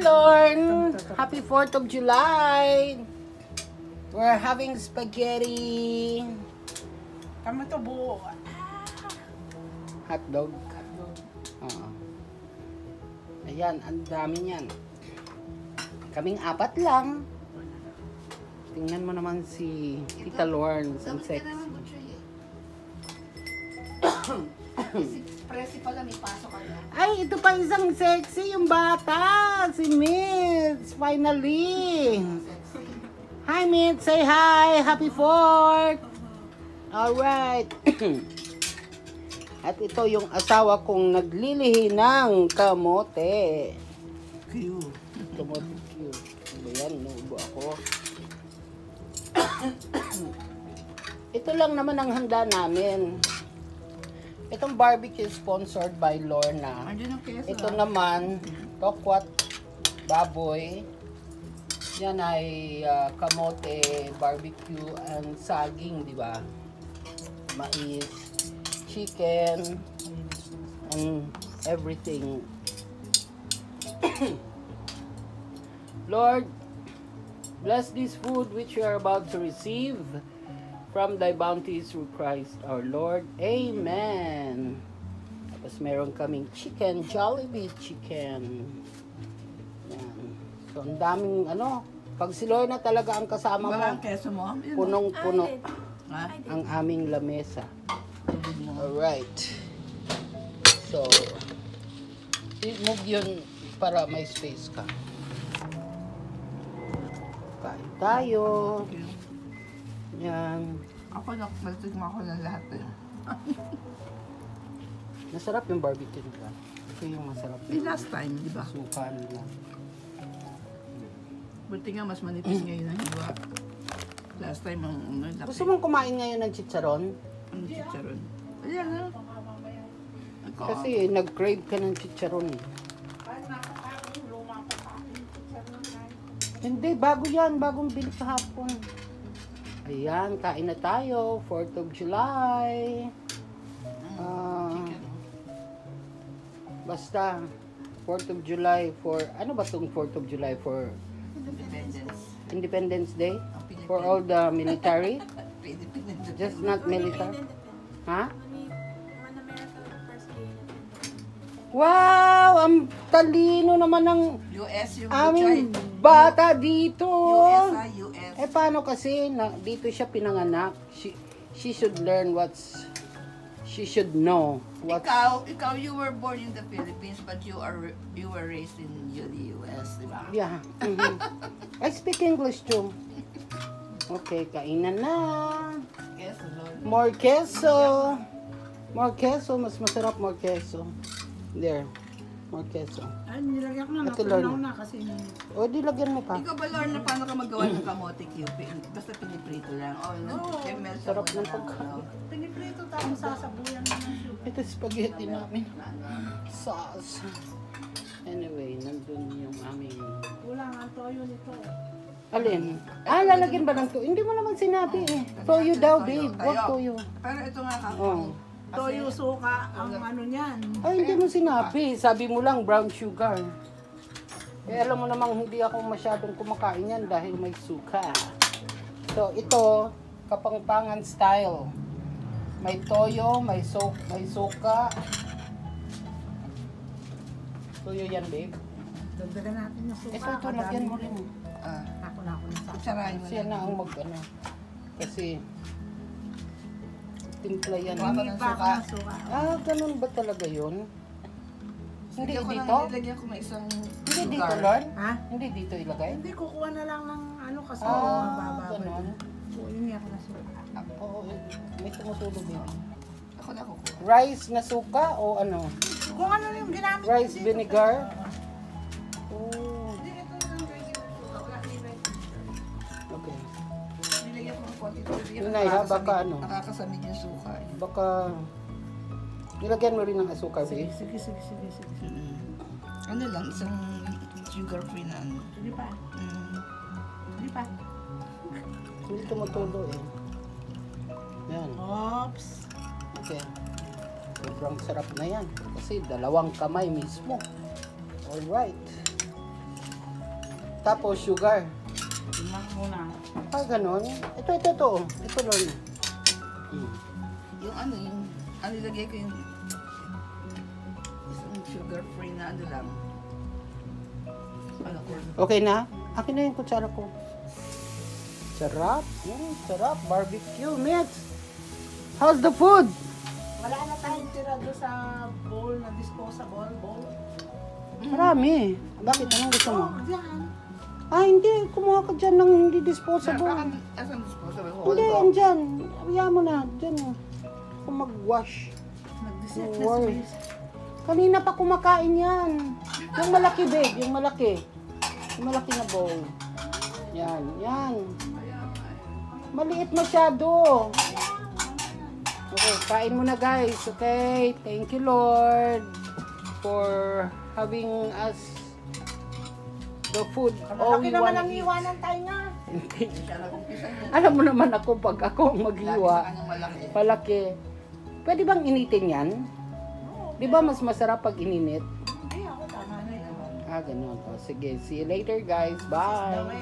Lorne! Happy 4th of July! We're having spaghetti. Tama to buo. Hotdog. Oo. Ayan, ang dami niyan. Kaming apat lang. Tingnan mo naman si Tita Lorne. Ang sexy. Presi pala, may pasok ka na. Ay, ito pa isang sexy, yung bata. Si Mitz. Finally. Hi, Mitz. Say hi. Happy 4th. Alright. At ito yung asawa kong naglilihi ng kamote. Cute. Kamote cute. Ano yan? Nubo ako. Ito lang naman ang handa namin. Itong barbecue sponsored by Lorna. Andiyan ang keso. Ito naman, tokwat baboy. Yan ay kamote, barbecue, and saging, di ba? Mais, chicken, and everything. Lord, bless this food which we are about to receive from thy bounties through Christ our Lord. Amen. Tapos meron kaming chicken, Jollibee chicken. Yan. So, ang daming pag si Lorna talaga ang kasama mo, Wala ang keso mo. punong-puno Ha? ang aming lamesa. Alright. So, i-move yun para may space ka. Kain tayo. Yan. Ako nagtigma ko ng lahat eh. Masarap yung barbecue nila. Ito yung masarap. Yung last time, di ba? Suka nila. Buti nga mas manipis ngayon ang hiwa. Last time ang laki. Gusto mong kumain ngayon ng chicharon? Ang chicharon. Ayan na. Kasi nag-crave ka ng chicharon eh. Hindi, bago yan. Bagong bili kahapon. Ayan, kain na tayo. 4th of July. Basta, 4th of July for... Ano ba itong 4th of July for? Independence Day? For all the military? Just not military? Ha? Wow! Ang talino naman ng US yung aming bata dito. US. Eh, paano kasi dito siya pinanganak? She should learn she should know what's... Ikaw, you were born in the Philippines, but you were raised in the US, di ba? Yeah. I speak English too. Okay, kainan na. Yes, Lord. More queso. More queso. Mas masarap more queso. There. More queso. Ay, nilagyan ko na. Ito, Napunaw Lorna. na kasi. O, di lagyan mo pa. Ikaw ba, Lorna, paano ka magawa ng kamote cube? Basta piniprito lang. Oh, no? Oo. Sarap ng pagkain. Piniprito tapos sasabuyan mo ng sugar. Ito spaghetti namin. Sauce. Anyway, nandun yung aming... Kulang ang toyo nito. Alin? Lalagyan ba ng toyo? Hindi mo naman sinabi eh. Toyo daw, babe. What toyo? Pero ito nga Oh. Toyo suka ang ano niyan. Ay, hindi mo sinabi. Sabi mo lang brown sugar. Eh, alam mo namang hindi ako masyadong kumakain yan dahil may suka. So, ito, kapangpangan style. May toyo, may suka. Toyo yan, babe. Dagdagan natin yung suka. Ito, lagyan mo rin. Ako na sa. Kutsarahin mo Siya na. na ang Kasi, timpla yan. Wala Hindi ng pa ako suka. ng suka. Ganun ba talaga yun? Hindi Lagyan ko dito? na, nilagyan ko may isang Hindi dito, lugar. Lord? Ha? Hindi dito ilagay? Hindi, kukuha na lang ng ano kasi. Ganun. Kukunin ako na suka. Oo, may tumutulo, baby. Ako na kukuha. Rice na suka o ano? Kung ano yung ginamit ko Rice dito. vinegar? Oh, Hindi, ito na lang guys yung suka. Wala nilagyan. okay. Nilagyan ko ng konti tubig. Yun na, ha? Baka ano? Nakakasamig yung suka. Baka nilagyan mo rin ng asukar, Sige, babe. sige, sige, sige, sige. Ano lang, isang sugar-free na ano. Hindi pa. Mm. Hindi pa. Hindi tumutulo eh. Yan. Oops. Okay. Sobrang sarap na yan. Kasi dalawang kamay mismo. Alright. Tapos sugar. Yun lang muna. Ah, ganun. Ito. Ito lang. Yung ilagay ko yung isang sugar-free na ano lang. Ano ko? Okay na? Akin na yung kutsara ko. Sarap. Sarap. Barbecue mix. How's the food? Wala na tayong tira doon sa bowl na disposable bowl. Marami. Bakit? Anong gusto mo? Oh, diyan. Ah, hindi. Kumuha ka dyan ng hindi disposable. Asan disposable? Hindi, andyan. Ayaw mo na. Dyan. Kung mag-wash. Nag-deset No na worries. si Kanina pa kumakain yan. Yung malaki, babe. Yung malaki. Yung malaki na bowl. Yan. Maliit masyado. Okay, kain mo na guys. Okay? Thank you, Lord, for having us the food all Malaki we naman wanna ang eat. iwanan tayo nga. Siya nag-umpisa niya. Alam mo naman ako, pag ako ang Lagi maghiwa, sa kanyang malaki. palaki. Pwede bang initin yan? Oo. Di ba mas masarap pag ininit? Ay, ako tama na yun. Ah, ganun. O, sige, see you later guys. Bye. Daway,